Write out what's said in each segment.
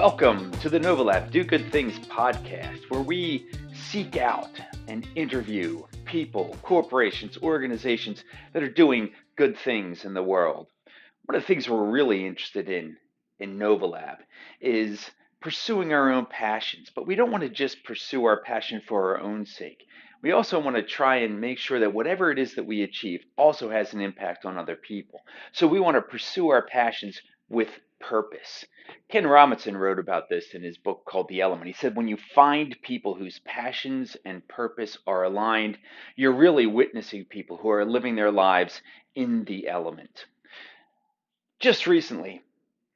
Welcome to the NOVA Lab Do Good Things podcast, where we seek out and interview people, corporations, organizations that are doing good things in the world. One of the things we're really interested in NOVA Lab is pursuing our own passions, but we don't want to just pursue our passion for our own sake. We also want to try and make sure that whatever it is that we achieve also has an impact on other people. So we want to pursue our passions with purpose. Ken Robinson wrote about this in his book called The Element. He said, when you find people whose passions and purpose are aligned, you're really witnessing people who are living their lives in the element. Just recently,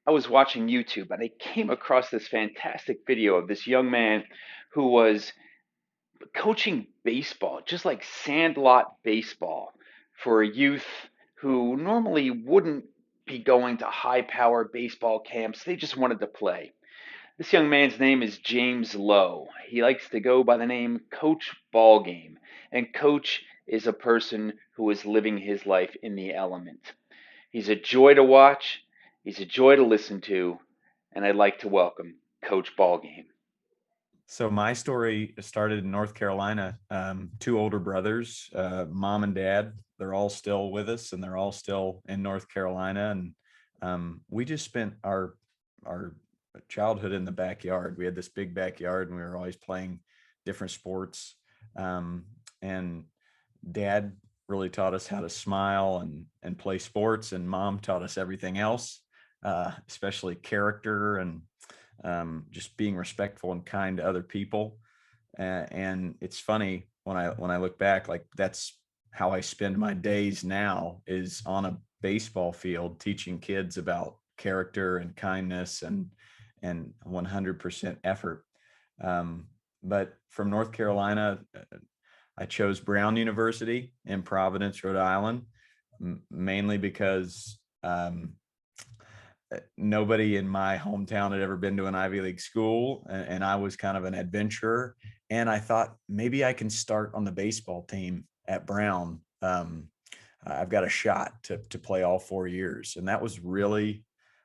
I was watching YouTube and I came across this fantastic video of this young man who was coaching baseball, just like sandlot baseball, for a youth who normally wouldn't be going to high power baseball camps. They just wanted to play. This young man's name is James Lowe. He likes to go by the name Coach Ballgame. And Coach is a person who is living his life in the element. He's a joy to watch. He's a joy to listen to. And I'd like to welcome Coach Ballgame. So my story started in North Carolina. Two older brothers, mom and dad, they're all still with us and they're all still in North Carolina. And we just spent our childhood in the backyard. We had this big backyard and we were always playing different sports. And dad really taught us how to smile and play sports, and mom taught us everything else, especially character and just being respectful and kind to other people. And it's funny when I look back, like that's how I spend my days now, is on a baseball field teaching kids about character and kindness and 100% effort. But from North Carolina, I chose Brown University in Providence, Rhode Island, mainly because nobody in my hometown had ever been to an Ivy League school, and I was kind of an adventurer. And I thought maybe I can start on the baseball team at Brown. I've got a shot to play all 4 years, and that was really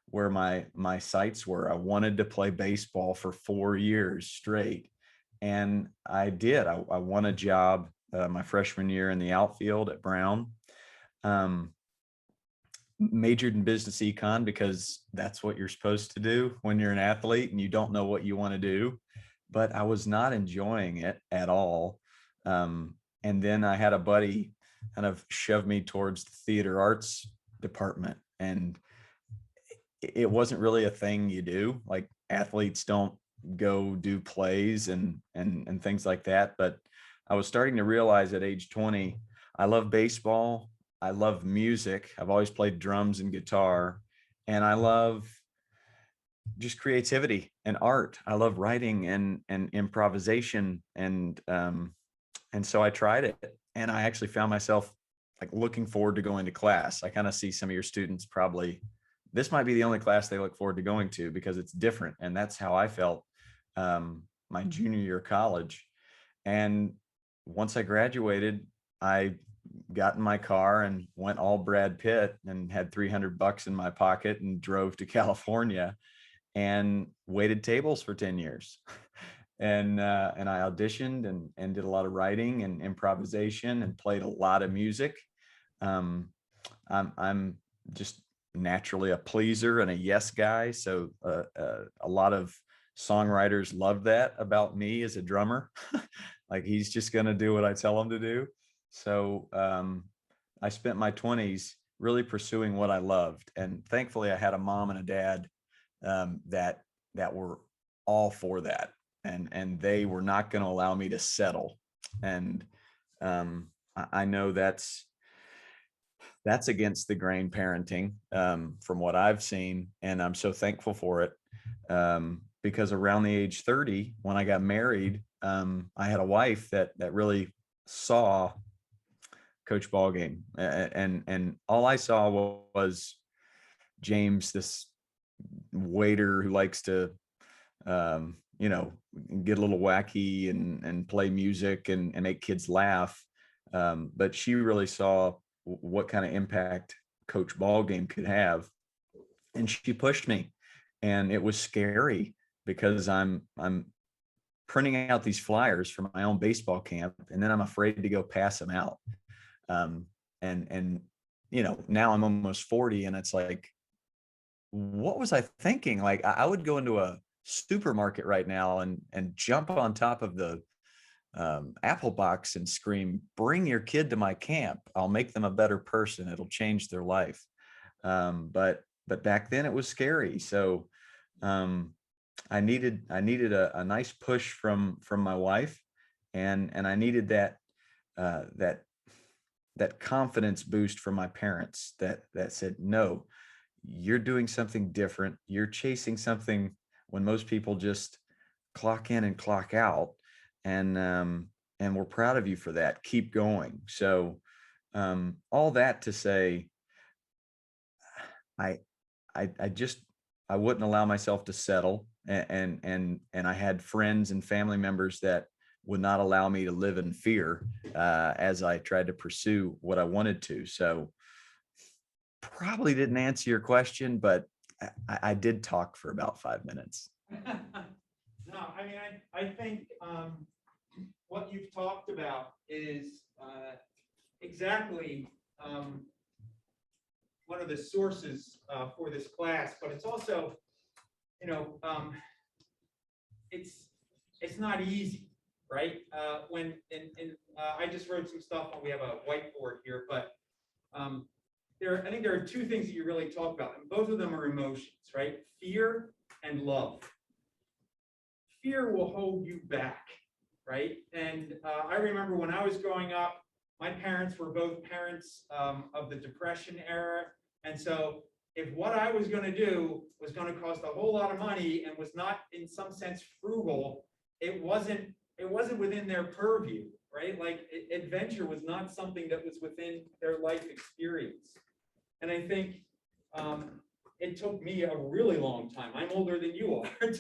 where my sights were. I wanted to play baseball for 4 years straight, and I did. I won a job my freshman year in the outfield at Brown. Majored in business econ because that's what you're supposed to do when you're an athlete and you don't know what you want to do. But I was not enjoying it at all. And then I had a buddy kind of shove me towards the theater arts department, and it wasn't really a thing you do. Like, athletes don't go do plays and things like that. But I was starting to realize at age 20, I love baseball. I love music. I've always played drums and guitar, and I love just creativity and art. I love writing and improvisation. And so I tried it, and I actually found myself like looking forward to going to class. I kind of see some of your students probably, this might be the only class they look forward to going to because it's different. And that's how I felt my junior year of college. And once I graduated, I got in my car and went all Brad Pitt and had $300 in my pocket and drove to California and waited tables for 10 years. And I auditioned and did a lot of writing and improvisation and played a lot of music. I'm just naturally a pleaser and a yes guy. So a lot of songwriters love that about me as a drummer. Like, he's just going to do what I tell him to do. So I spent my 20s really pursuing what I loved. And thankfully I had a mom and a dad that were all for that. And they were not going to allow me to settle. And I know that's against the grain parenting from what I've seen. And I'm so thankful for it because around the age 30, when I got married, I had a wife that really saw Coach Ballgame, and all I saw was James, this waiter who likes to get a little wacky and play music and make kids laugh. But she really saw what kind of impact Coach Ballgame could have, and she pushed me, and it was scary because I'm printing out these flyers for my own baseball camp, and then I'm afraid to go pass them out. And now I'm almost 40, and it's like, what was I thinking? Like, I would go into a supermarket right now and jump on top of the Apple box and scream, "Bring your kid to my camp. I'll make them a better person. It'll change their life." But back then it was scary. So I needed a nice push from my wife, and I needed that confidence boost from my parents that said, "No, you're doing something different. You're chasing something when most people just clock in and clock out, and we're proud of you for that. Keep going." So all that to say, I I wouldn't allow myself to settle, and I had friends and family members that would not allow me to live in fear as I tried to pursue what I wanted to. So probably didn't answer your question, but I did talk for about 5 minutes. No, I mean, I think what you've talked about is exactly one of the sources for this class, but it's also, it's not easy, right? I just wrote some stuff on, we have a whiteboard here, but I think there are two things that you really talk about, and both of them are emotions, right? Fear and love. Fear will hold you back, right? And I remember when I was growing up, my parents were both parents of the Depression era. And so if what I was going to do was going to cost a whole lot of money and was not in some sense frugal, it wasn't within their purview, right? Like adventure was not something that was within their life experience. And I think it took me a really long time. I'm older than you are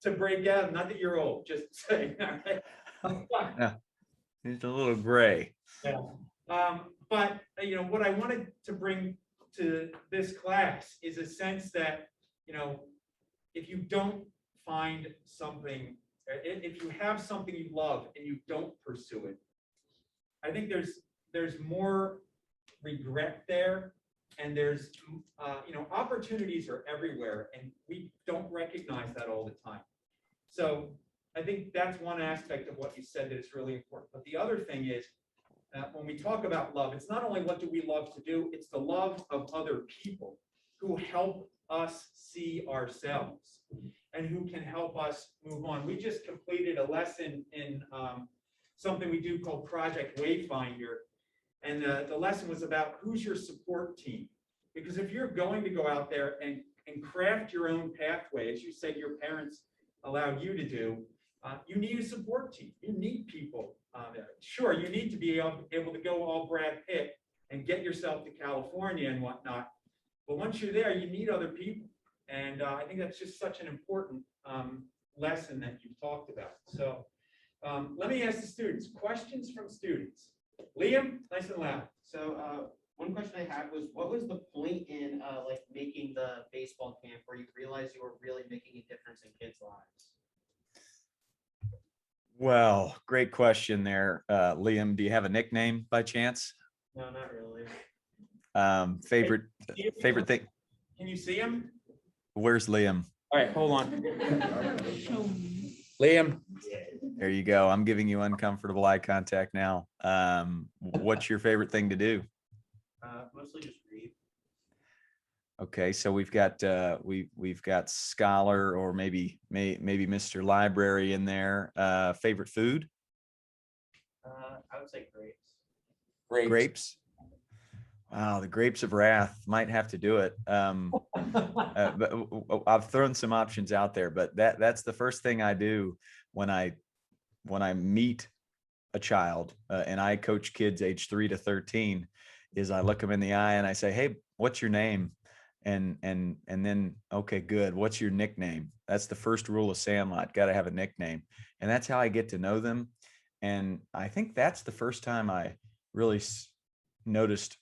to break out. Not that you're old, just saying. Yeah, it's a little gray. Yeah. But what I wanted to bring to this class is a sense that if you don't find something, if you have something you love and you don't pursue it, I think there's more regret there, and there's opportunities are everywhere, and we don't recognize that all the time. So I think that's one aspect of what you said that is really important. But the other thing is, when we talk about love, it's not only what do we love to do, it's the love of other people who help us see ourselves and who can help us move on. We just completed a lesson in something we do called Project Wayfinder. And the lesson was about who's your support team. Because if you're going to go out there and craft your own pathway, as you said your parents allowed you to do, you need a support team. You need people. Sure, you need to be able to go all Brad Pitt and get yourself to California and whatnot. But once you're there, you need other people. And I think that's just such an important lesson that you've talked about. So let me ask the students, questions from students. Liam, nice and loud. So one question I had was, what was the point in like making the baseball camp where you realized you were really making a difference in kids' lives? Well, great question there, Liam. Do you have a nickname by chance? No, not really. Favorite thing? Can you see him? Where's Liam? All right, hold on. Liam. There you go. I'm giving you uncomfortable eye contact now. What's your favorite thing to do? Mostly just read. Okay, so we've got scholar, or maybe Mr. Library in there. Favorite food? I would say grapes. Grapes. Wow, the grapes of wrath, might have to do it. But I've thrown some options out there, but that's the first thing I do when I meet a child, and I coach kids age 3 to 13, is I look them in the eye and I say, "Hey, what's your name?" And then, "Okay, good. What's your nickname?" That's the first rule of Sandlot. Got to have a nickname. And that's how I get to know them. And I think that's the first time I really noticed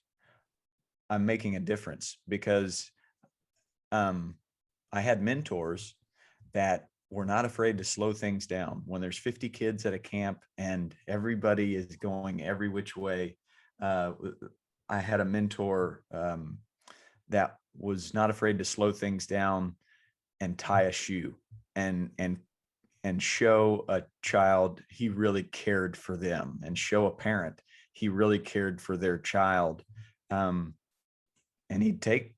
I'm making a difference, because I had mentors that we're not afraid to slow things down. When there's 50 kids at a camp and everybody is going every which way, I had a mentor that was not afraid to slow things down and tie a shoe and show a child he really cared for them, and show a parent he really cared for their child. And he'd take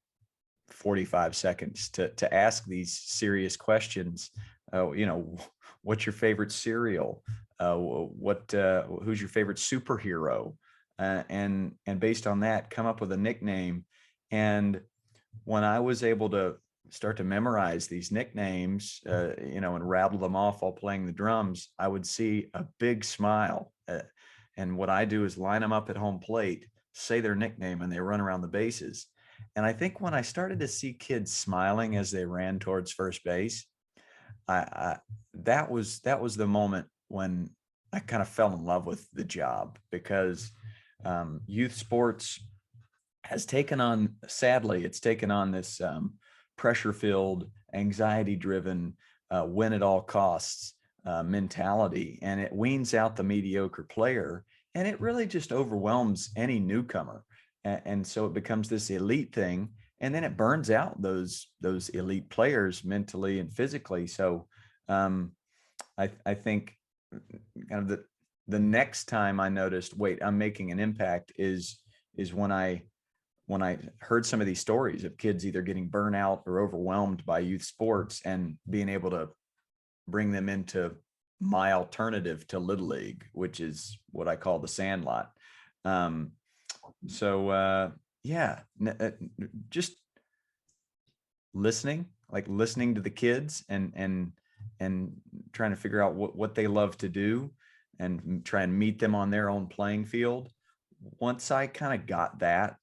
45 seconds to ask these serious questions. What's your favorite cereal? Who's your favorite superhero? And based on that, come up with a nickname. And when I was able to start to memorize these nicknames, and rattle them off while playing the drums, I would see a big smile. And what I do is line them up at home plate, say their nickname, and they run around the bases. And I think when I started to see kids smiling as they ran towards first base, that was the moment when I kind of fell in love with the job, because youth sports has taken on, sadly, it's taken on this pressure-filled, anxiety-driven, win at all costs mentality, and it weans out the mediocre player, and it really just overwhelms any newcomer. And so it becomes this elite thing, and then it burns out those elite players mentally and physically. So I think kind of the next time I noticed, wait, I'm making an impact is when I heard some of these stories of kids either getting burnt out or overwhelmed by youth sports, and being able to bring them into my alternative to Little League, which is what I call the Sandlot. Just listening to the kids, and trying to figure out what they love to do, and try and meet them on their own playing field. Once I kind of got that,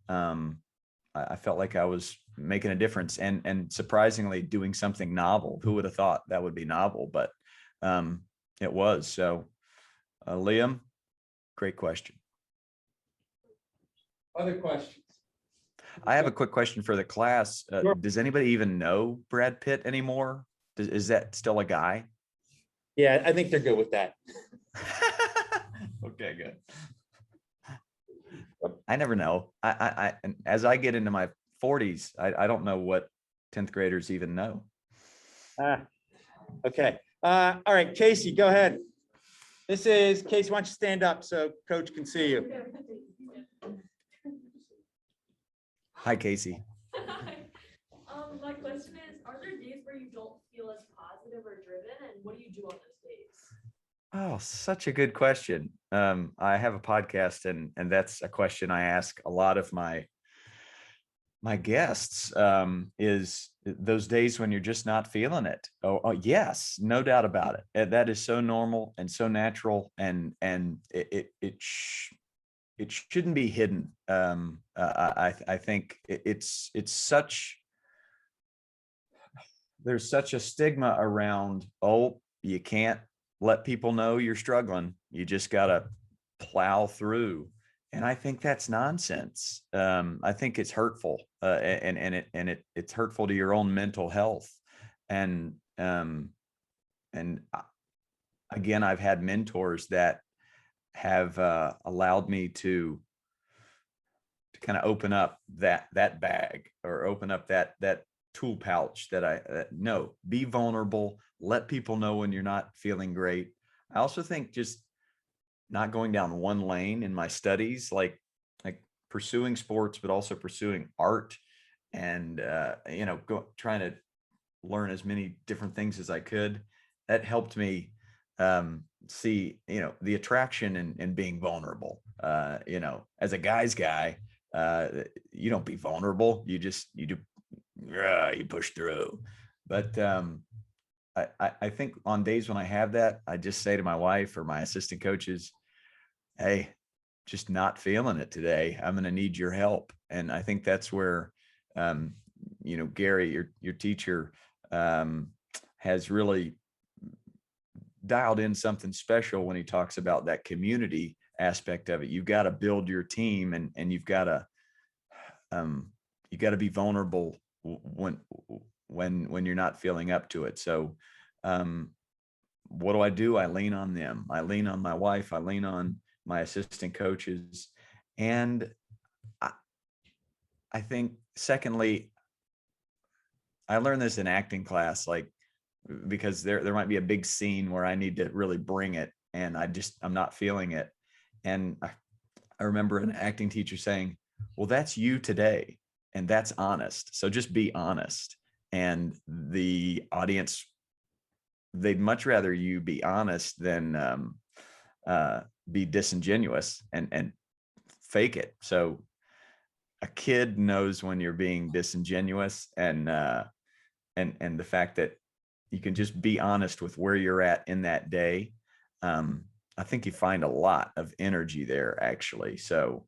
I felt like I was making a difference, and surprisingly doing something novel. Who would have thought that would be novel? But it was. So Liam, great question. Other questions? I have a quick question for the class. Sure. Does anybody even know Brad Pitt anymore? Is that still a guy? Yeah, I think they're good with that. Okay, good. I never know. And as I get into my 40s, I don't know what 10th graders even know. Okay. All right, Casey, go ahead. Casey, why don't you stand up so Coach can see you? Hi, Casey. My question is, are there days where you don't feel as positive or driven, and what do you do on those days? Oh, such a good question. I have a podcast, and that's a question I ask a lot of my guests, is those days when you're just not feeling it. Oh, yes, no doubt about it. And that is so normal and so natural, and it shouldn't be hidden. I think there's such a stigma around, oh, you can't let people know you're struggling. You just got to plow through. And I think that's nonsense. I think it's hurtful, it's hurtful to your own mental health. And again, I've had mentors that have allowed me to kind of open up that bag, or open up that tool pouch that no, be vulnerable, let people know when you're not feeling great. I also think just not going down one lane in my studies, like pursuing sports, but also pursuing art, and trying to learn as many different things as I could. That helped me see, the attraction in being vulnerable. As a guy's guy, you don't be vulnerable. You push through. But I think on days when I have that, I just say to my wife or my assistant coaches, hey, just not feeling it today. I'm going to need your help. And I think that's where, Gary, your teacher, has really dialed in something special when he talks about that community aspect of it. You've got to build your team, and you've got to be vulnerable when you're not feeling up to it. So what do? I lean on them. I lean on my wife. I lean on my assistant coaches. And I think secondly, I learned this in acting class, like, because there might be a big scene where I need to really bring it and I'm not feeling it. And I remember an acting teacher saying, well, that's you today. And that's honest. So just be honest. And the audience, they'd much rather you be honest than be disingenuous and fake it. So a kid knows when you're being disingenuous, and the fact that you can just be honest with where you're at in that day. I think you find a lot of energy there, actually. So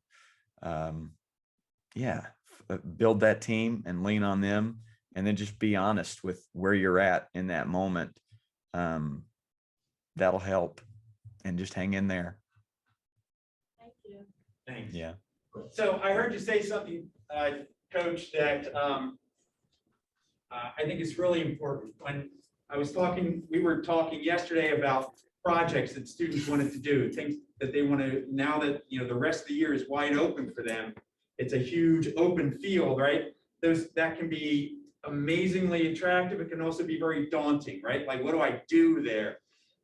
yeah, build that team and lean on them, and then just be honest with where you're at in that moment. That'll help, and just hang in there. Thank you. Thanks. Yeah. So I heard you say something, Coach, that I think is really important. When we were talking yesterday about projects that students wanted to do, things that they want to, now that, you know, the rest of the year is wide open for them. It's a huge open field, right? That can be amazingly attractive. It can also be very daunting, right? Like, what do I do there?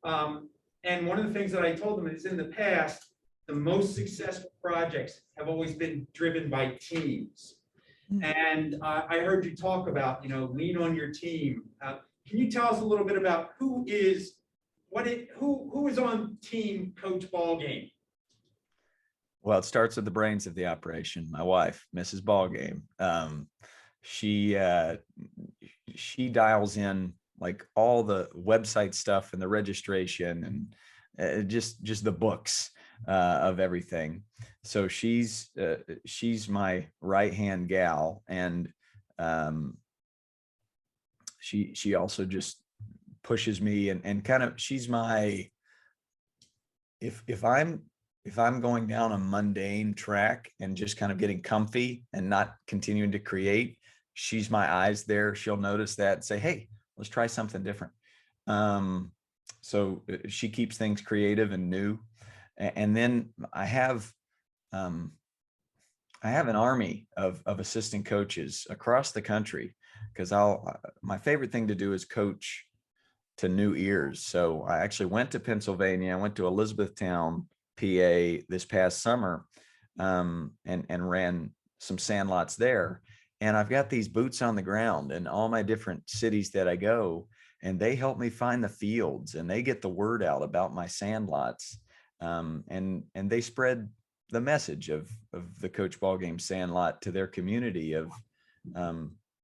And one of the things that I told them is, in the past, the most successful projects have always been driven by teams. And I heard you talk about, you know, lean on your team. Can you tell us a little bit about who is on team Coach Ballgame? Well, it starts with the brains of the operation. My wife, Mrs. Ballgame. She dials in like all the website stuff and the registration and just the books of everything. So she's my right-hand gal, and she also just pushes me and kind of, she's my, if I'm going down a mundane track and just kind of getting comfy and not continuing to create, she's my eyes there. She'll notice that and say, hey, let's try something different. So she keeps things creative and new. And then I have an army of assistant coaches across the country, because my favorite thing to do is coach to new ears. So I actually went to Pennsylvania. I went to Elizabethtown, PA this past summer, and ran some sandlots there. And I've got these boots on the ground in all my different cities that I go, and they help me find the fields, and they get the word out about my sandlots. And they spread the message of the Coach Ballgame sandlot to their community of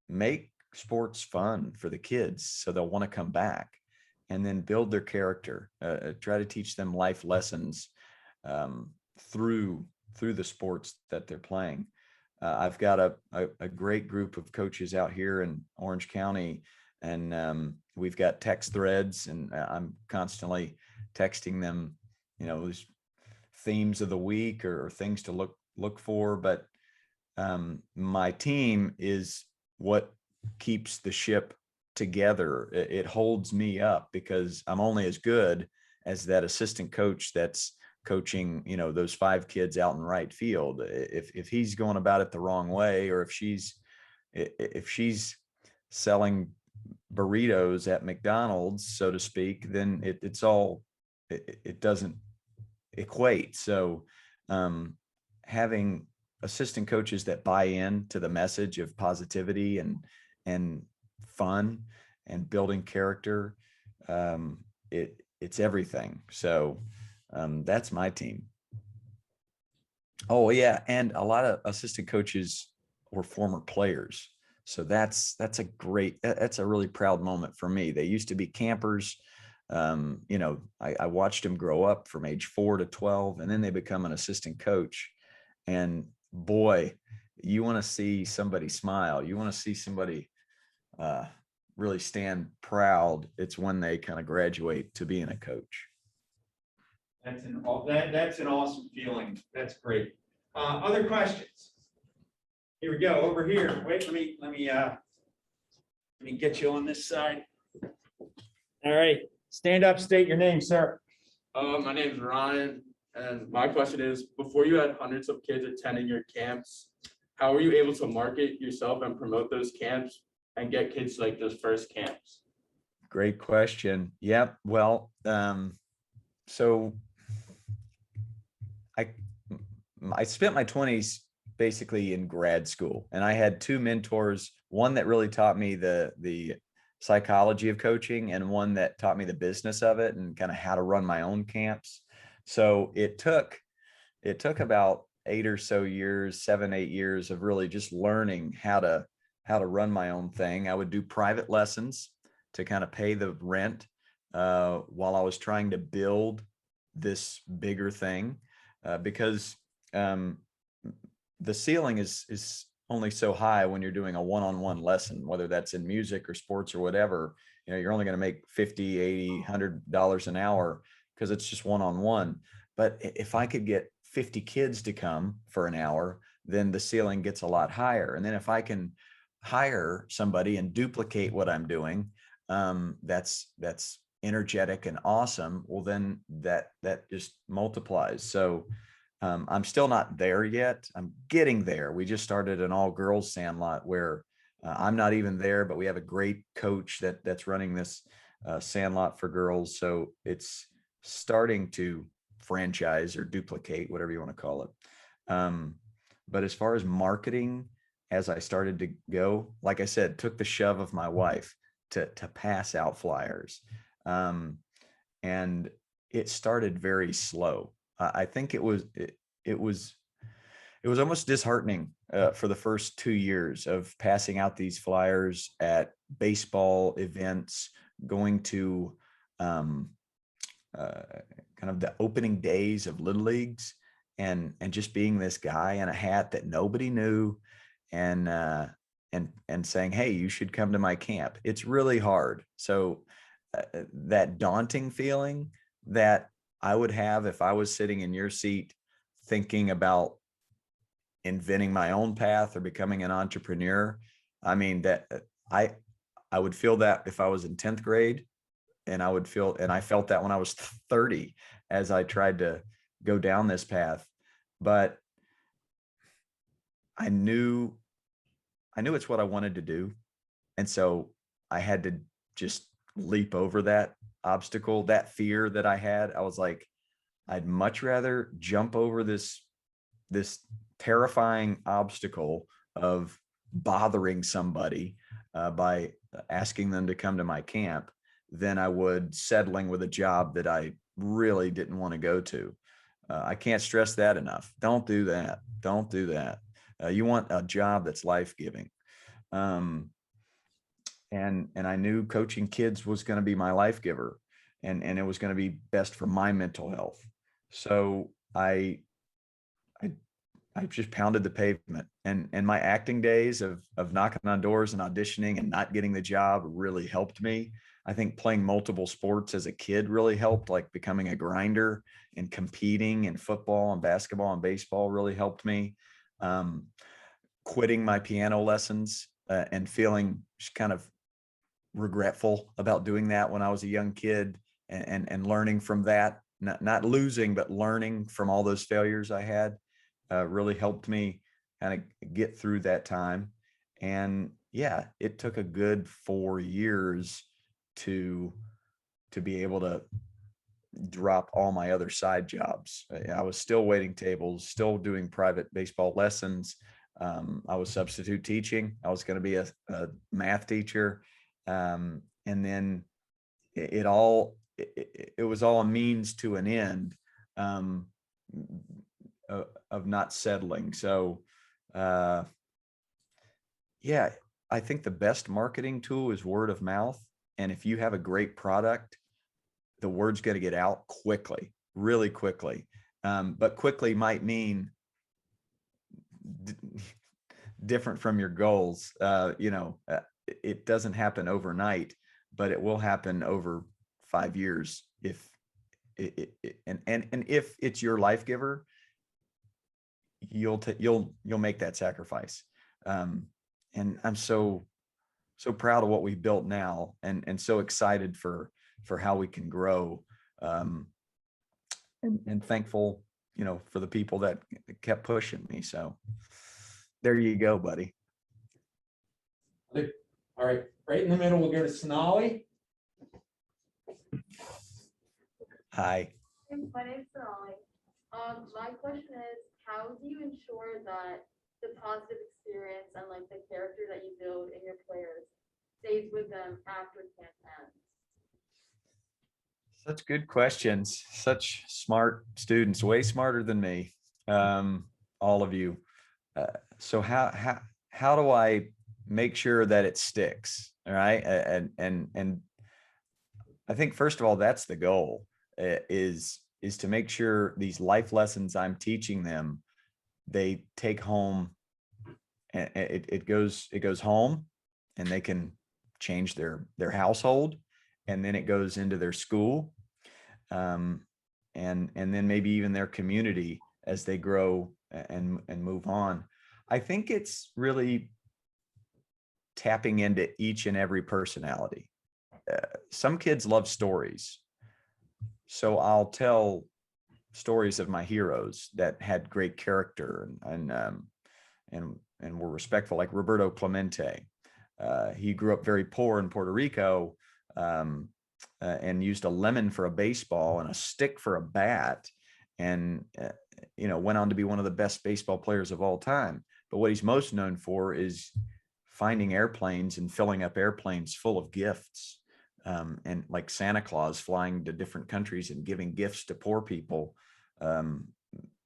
make sports fun for the kids so they'll want to come back, and then build their character, try to teach them life lessons through the sports that they're playing. I've got a great group of coaches out here in Orange County, and we've got text threads, and I'm constantly texting them, you know, those themes of the week or things to look for. But my team is what keeps the ship together. It holds me up, because I'm only as good as that assistant coach that's coaching, you know, those 5 kids out in right field. If he's going about it the wrong way, or if she's selling burritos at McDonald's, so to speak, then it doesn't equate. So having assistant coaches that buy in to the message of positivity and fun and building character, it's everything. So that's my team. Oh yeah, and a lot of assistant coaches were former players. So that's a really proud moment for me. They used to be campers. You know, I watched them grow up from age 4 to 12, and then they become an assistant coach. And boy, you want to see somebody smile. You want to see somebody really stand proud. It's when they kind of graduate to being a coach. That's an awesome feeling. That's great. Other questions? Here we go, over here. Wait, let me get you on this side. All right, stand up, state your name, sir. My name is Ryan, and my question is, before you had hundreds of kids attending your camps, how were you able to market yourself and promote those camps and get kids to like those first camps? Great question. Yep. Well, so I I spent my 20s basically in grad school, and I had two mentors, one that really taught me the psychology of coaching and one that taught me the business of it and kind of how to run my own camps. So it took about 8 or so years, 7, 8 years of really just learning how to run my own thing. I would do private lessons to kind of pay the rent while I was trying to build this bigger thing, because the ceiling is only so high when you're doing a one-on-one lesson, whether that's in music or sports or whatever. You're only going to make 50, 80, $100 an hour because it's just one-on-one. But if I could get 50 kids to come for an hour, then the ceiling gets a lot higher. And then if I can hire somebody and duplicate what I'm doing, that's energetic and awesome, well, then that just multiplies. So I'm still not there yet. I'm getting there. We just started an all girls sandlot where I'm not even there, but we have a great coach that's running this sandlot for girls. So it's starting to franchise or duplicate, whatever you want to call it. But as far as marketing, as I started to go, like I said, took the shove of my wife to pass out flyers. And it started very slow. I think it was almost disheartening for the first 2 years of passing out these flyers at baseball events, going to kind of the opening days of little leagues, and just being this guy in a hat that nobody knew, and saying, hey, you should come to my camp. It's really hard. So that daunting feeling that I would have if I was sitting in your seat thinking about inventing my own path or becoming an entrepreneur. I mean, that I would feel that if I was in 10th grade, and I felt that when I was 30 as I tried to go down this path. But I knew it's what I wanted to do. And so I had to just leap over that obstacle, that fear that I had. I was like, I'd much rather jump over this terrifying obstacle of bothering somebody by asking them to come to my camp than I would settling with a job that I really didn't want to go to. I can't stress that enough. Don't do that. Don't do that. You want a job that's life-giving. And I knew coaching kids was going to be my life giver, and it was going to be best for my mental health. So I just pounded the pavement, and my acting days of knocking on doors and auditioning and not getting the job really helped me. I think playing multiple sports as a kid really helped, like becoming a grinder and competing in football and basketball and baseball really helped me. Quitting my piano lessons and feeling just kind of regretful about doing that when I was a young kid, and learning from that, not losing, but learning from all those failures I had, really helped me kind of get through that time. And yeah, it took a good 4 years to be able to drop all my other side jobs. I was still waiting tables, still doing private baseball lessons. I was substitute teaching. I was going to be a math teacher. And then it was all a means to an end, of not settling. So, yeah, I think the best marketing tool is word of mouth. And if you have a great product, the word's going to get out quickly, really quickly. But quickly might mean different from your goals. It doesn't happen overnight, but it will happen over 5 years if if it's your life giver, you'll make that sacrifice. And I'm so proud of what we've built now, and so excited for for how we can grow. And thankful, for the people that kept pushing me. So there you go, buddy. All right, right in the middle, we'll go to Sonali. Hi. My name's Sonali. My question is, how do you ensure that the positive experience and like the character that you build in your players stays with them after camp ends? Such good questions. Such smart students, way smarter than me. All of you. So how do I make sure that it sticks? All right. And I think first of all, that's the goal, is to make sure these life lessons I'm teaching them, they take home, and it goes home, and they can change their household, and then it goes into their school, and then maybe even their community as they grow and move on. I think it's really tapping into each and every personality. Some kids love stories, so I'll tell stories of my heroes that had great character and were respectful, like Roberto Clemente. He grew up very poor in Puerto Rico, and used a lemon for a baseball and a stick for a bat, and went on to be one of the best baseball players of all time. But what he's most known for is finding airplanes and filling up airplanes full of gifts, and like Santa Claus flying to different countries and giving gifts to poor people.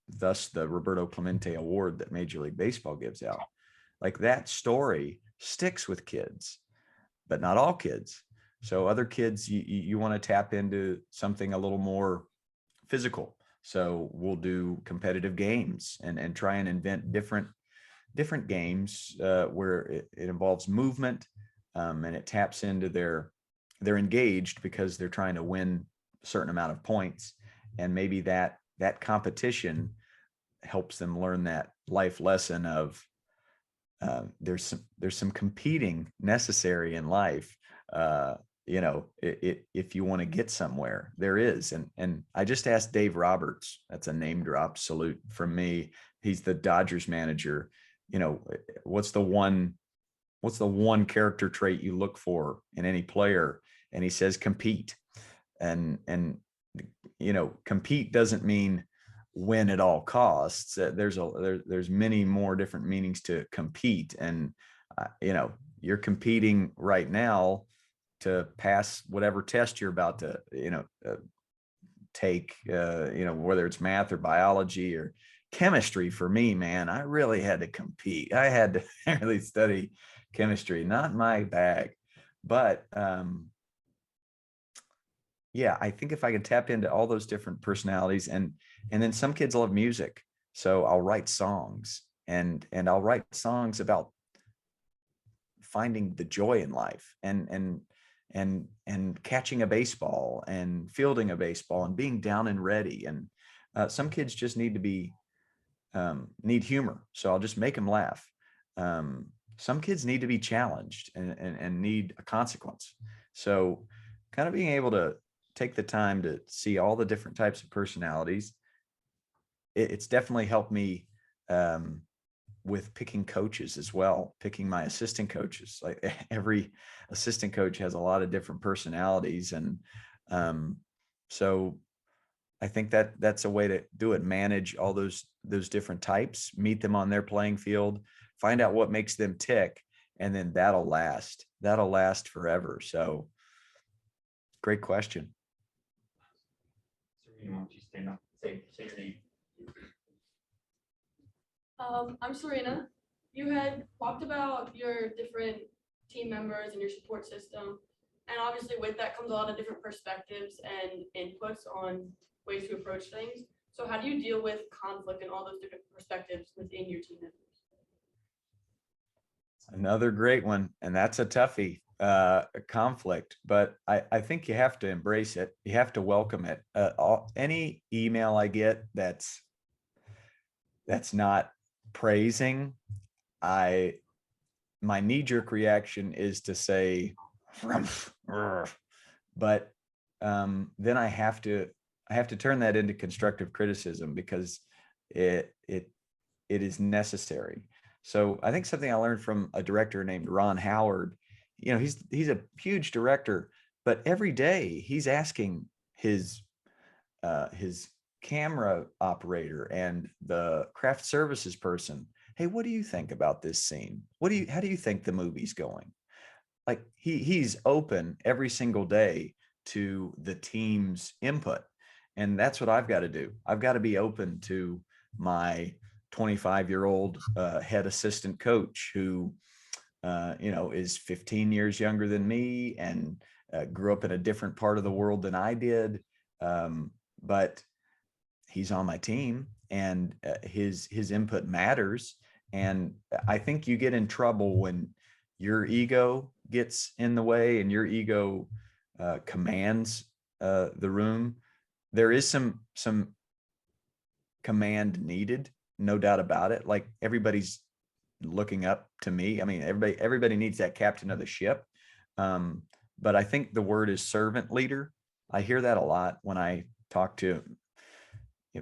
Thus the Roberto Clemente Award that Major League Baseball gives out. Like, that story sticks with kids, but not all kids. So other kids, you want to tap into something a little more physical. So we'll do competitive games and try and invent different games where it involves movement, and it taps into they're engaged because they're trying to win a certain amount of points. And maybe that competition helps them learn that life lesson of there's some competing necessary in life. If you want to get somewhere, there is. And I just asked Dave Roberts, that's a name drop salute from me. He's the Dodgers manager. What's the one character trait you look for in any player? And he says, compete. And compete doesn't mean win at all costs. There's many more different meanings to compete. And, you're competing right now to pass whatever test you're about to, take, whether it's math or biology or chemistry. For me, man, I really had to compete. I had to really study chemistry, not my bag. But, yeah, I think if I can tap into all those different personalities, and then some kids love music. So I'll write songs, and I'll write songs about finding the joy in life, and catching a baseball and fielding a baseball and being down and ready. And some kids just need humor. So I'll just make them laugh. Some kids need to be challenged and need a consequence. So kind of being able to take the time to see all the different types of personalities. It's definitely helped me with picking coaches as well, picking my assistant coaches. Like, every assistant coach has a lot of different personalities. And so I think that's a way to do it. Manage all those different types, meet them on their playing field, find out what makes them tick, and then that'll last forever. So great question. Serena, why don't you stand up? Say your name. I'm Serena. You had talked about your different team members and your support system. And obviously with that comes a lot of different perspectives and inputs on ways to approach things. So how do you deal with conflict and all those different perspectives within your team members? Another great one. And that's a toughie, conflict, but I think you have to embrace it. You have to welcome it. Any email I get that's not praising, my knee-jerk reaction is to say, but then I have to turn that into constructive criticism because it is necessary. So I think something I learned from a director named Ron Howard, he's a huge director, but every day he's asking his camera operator and the craft services person, hey, what do you think about this scene? How do you think the movie's going? Like he's open every single day to the team's input. And that's what I've got to do. I've got to be open to my 25-year-old head assistant coach who, is 15 years younger than me and grew up in a different part of the world than I did. But he's on my team, and his input matters. And I think you get in trouble when your ego gets in the way and your ego commands the room. There is some command needed, no doubt about it. Like everybody's looking up to me. I mean, everybody needs that captain of the ship. But I think the word is servant leader. I hear that a lot when I talk to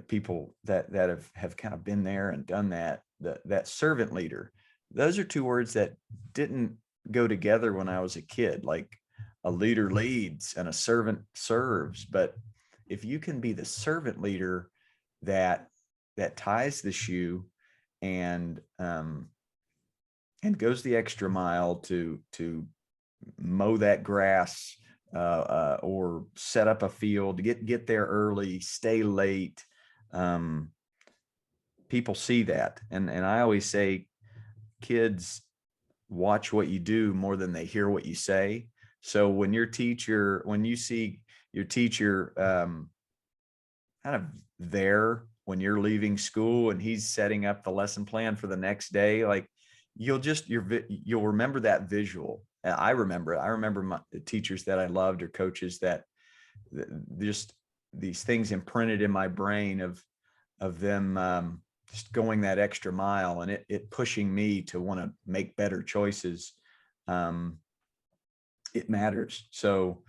people that have kind of been there and done that. That servant leader. Those are two words that didn't go together when I was a kid. Like a leader leads and a servant serves. But if you can be the servant leader that ties the shoe and goes the extra mile to mow that grass or set up a field, get there early, stay late. People see that. And I always say kids watch what you do more than they hear what you say. So when you see your teacher kind of there when you're leaving school and he's setting up the lesson plan for the next day, like you'll remember that visual. I remember it. I remember the teachers that I loved or coaches that just these things imprinted in my brain of them just going that extra mile and it pushing me to want to make better choices. It matters. So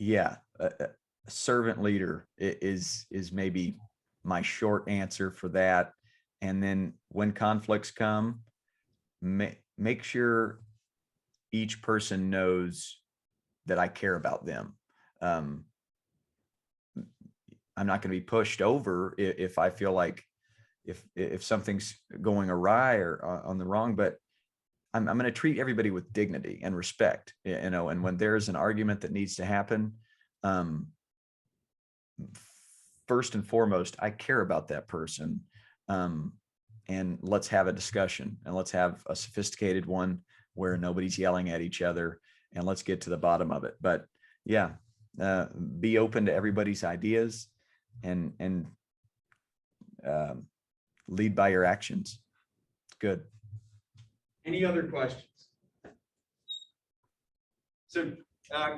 yeah, a servant leader is maybe my short answer for that. And then when conflicts come, make sure each person knows that I care about them. I'm not going to be pushed over if I feel like if something's going awry or on the wrong, but I'm going to treat everybody with dignity and respect, and when there's an argument that needs to happen, first and foremost, I care about that person. And let's have a discussion, and let's have a sophisticated one where nobody's yelling at each other, and let's get to the bottom of it. But yeah, be open to everybody's ideas and lead by your actions. Good. Any other questions? So,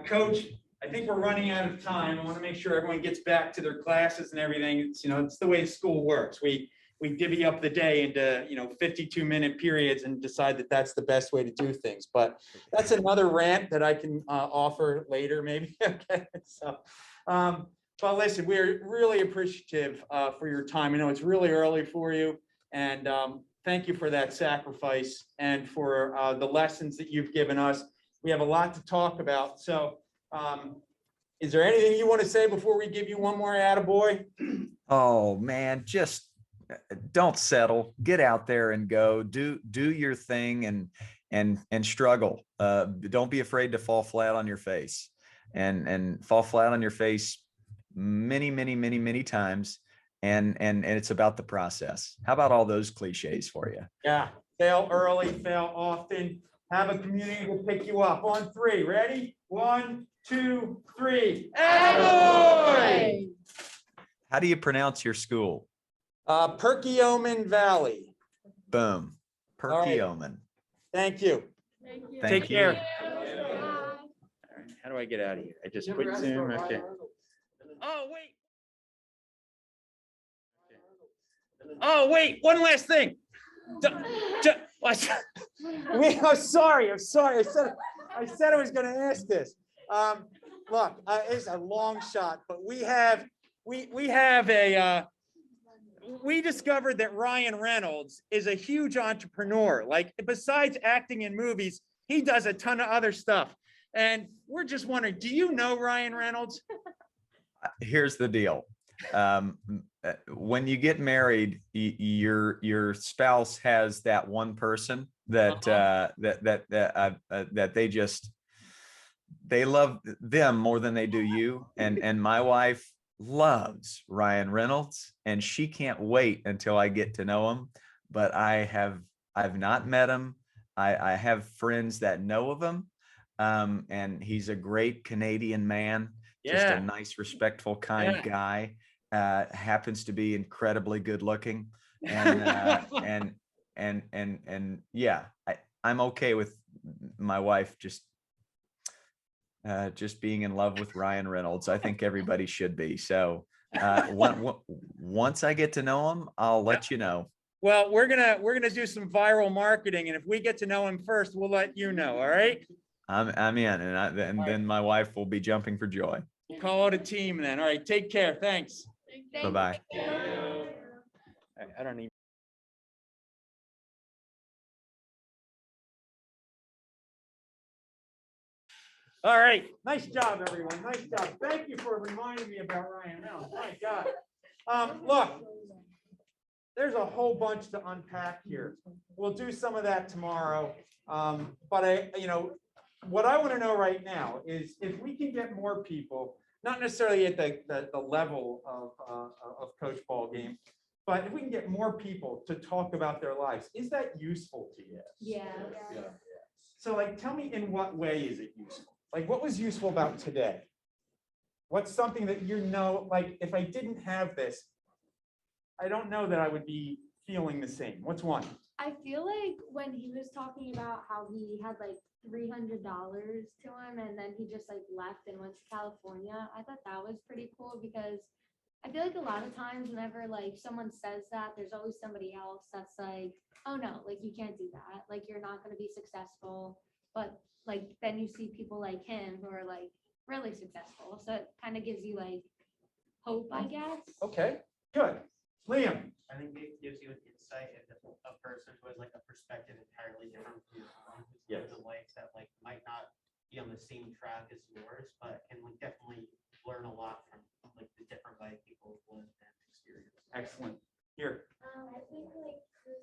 Coach, I think we're running out of time. I want to make sure everyone gets back to their classes and everything. It's the way school works. We divvy up the day into 52-minute periods and decide that that's the best way to do things. But that's another rant that I can offer later, maybe. Okay. So, but listen, we're really appreciative for your time. I know it's really early for you, and thank you for that sacrifice and for the lessons that you've given us. We have a lot to talk about. So, is there anything you want to say before we give you one more attaboy? Oh man, just don't settle. Get out there and go. Do your thing and struggle. Don't be afraid to fall flat on your face and fall flat on your face many times. And it's about the process. How about all those cliches for you? Yeah. Fail early, fail often. Have a community to pick you up on 3. Ready? 1, 2, 3. Attaboy! How do you pronounce your school? Perkiomen Valley. Boom. Perkiomen. Right. Thank you. Thank you. Care. All right. How do I get out of here? I just quit Zoom. Okay. Oh, wait. One last thing. I'm sorry. I said I was going to ask this. look, it's a long shot, but we have a, we discovered that Ryan Reynolds is a huge entrepreneur. Like, besides acting in movies, he does a ton of other stuff. And we're just wondering, do you know Ryan Reynolds? Here's the deal. When you get married, your spouse has that one person that that they love them more than they do you. And my wife loves Ryan Reynolds, and she can't wait until I get to know him. But I've not met him. I have friends that know of him, and he's a great Canadian man. Just a nice, respectful, kind guy. Happens to be incredibly good looking, and yeah, I'm okay with my wife just being in love with Ryan Reynolds. I think everybody should be. So once I get to know him, I'll let you know. Well, we're gonna do some viral marketing, and if we get to know him first, we'll let you know. All right. I'm in, and then my wife will be jumping for joy. We'll call it a team then. All right. Take care. Thanks. Bye-bye. I don't even. All right. Nice job, everyone. Nice job. Thank you for reminding me about Ryan Reynolds. My God. Look, there's a whole bunch to unpack here. We'll do some of that tomorrow. But what I want to know right now is if we can get more people, not necessarily at the level of Coach Ballgame, but if we can get more people to talk about their lives, is that useful to you? Yeah. So, like, tell me, in what way is it useful? Like, what was useful about today? What's something that like, if I didn't have this, I don't know that I would be feeling the same. What's one? I feel like when he was talking about how he had like $300 to him and then he just like left and went to California, I thought that was pretty cool because I feel like a lot of times whenever like someone says that, there's always somebody else that's like, oh no, like you can't do that. Like you're not going to be successful. But like then you see people like him who are like really successful. So it kind of gives you like hope, I guess. Okay, good. Liam. I think it gives you an insight into a person who has like a perspective entirely different from your own. Who's lived a life that like might not be on the same track as yours, but can like definitely learn a lot from like the different life people have lived and experienced. Excellent. Here. I think like like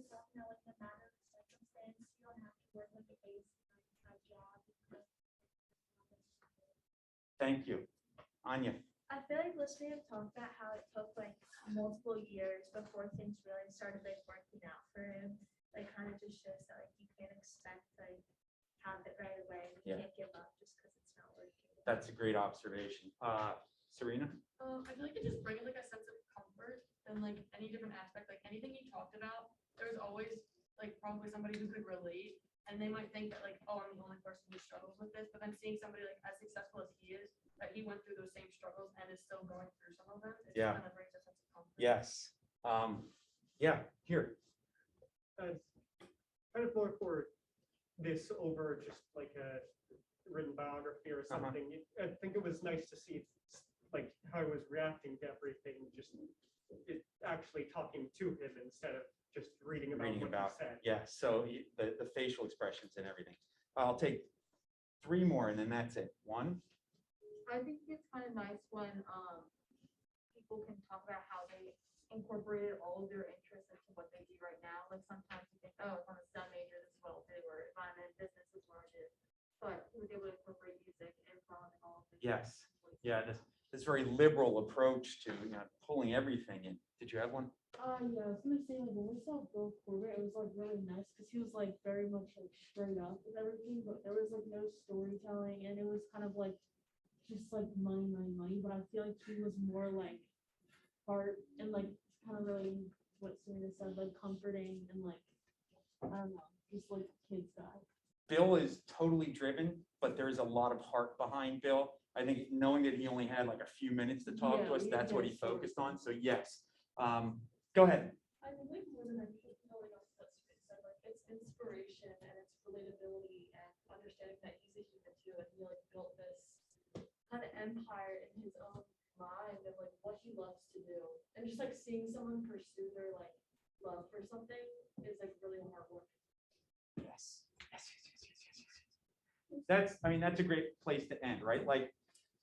no matter the circumstance, you don't have to work like a base job. Thank you. Anya. I feel like listening to talk about how it took like multiple years before things really started like working out for him, like kind of just shows that like you can't expect to like have it right away. You can't give up just because it's not working. That's a great observation. Serena? I feel like it just brings like a sense of comfort and like any different aspect, like anything you talked about, there's always like probably somebody who could relate. And they might think that like, oh, I'm the only person who struggles with this, but then seeing somebody like as successful as he is, that he went through those same struggles and is still going through some of them, it just kind of brings a sense of comfort. Yes. Yeah, here. Kind of more for this over just like a written biography or something. I think it was nice to see like how he was reacting to everything, just it actually talking to him instead of just reading about what he said. Yeah, so the facial expressions and everything. I'll take 3 more and then that's it. 1. I think it's kind of nice when people can talk about how they incorporated all of their interests into what they do right now. Like sometimes you think, oh, if I'm a STEM major, this is what I'll do, or if I'm in business, this is what I'll do. But he was able to incorporate music, improv, and all of this. Yes. Yeah, this very liberal approach to pulling everything in. Did you have one? Yeah, I was gonna say like when we saw Bill Corbett, it was like really nice because he was like very much like straight up with everything, but there was like no storytelling and it was kind of like just like money. But I feel like he was more like heart and like kind of really what Serena said, like comforting and like I don't know, just like kids guy. Bill is totally driven, but there's a lot of heart behind Bill. I think knowing that he only had like a few minutes to talk to us, that's what he focused on. So yes. Go ahead. I think like more than anything, like said, like it's inspiration and it's relatability and understanding that he's a human too, and he like built this kind of he loves to do. And just like seeing someone pursue their like love for something is like really heartwarming. Yes. That's, I mean, that's a great place to end, right? Like,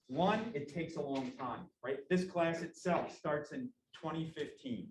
one, it takes a long time, right? This class itself starts in 2015.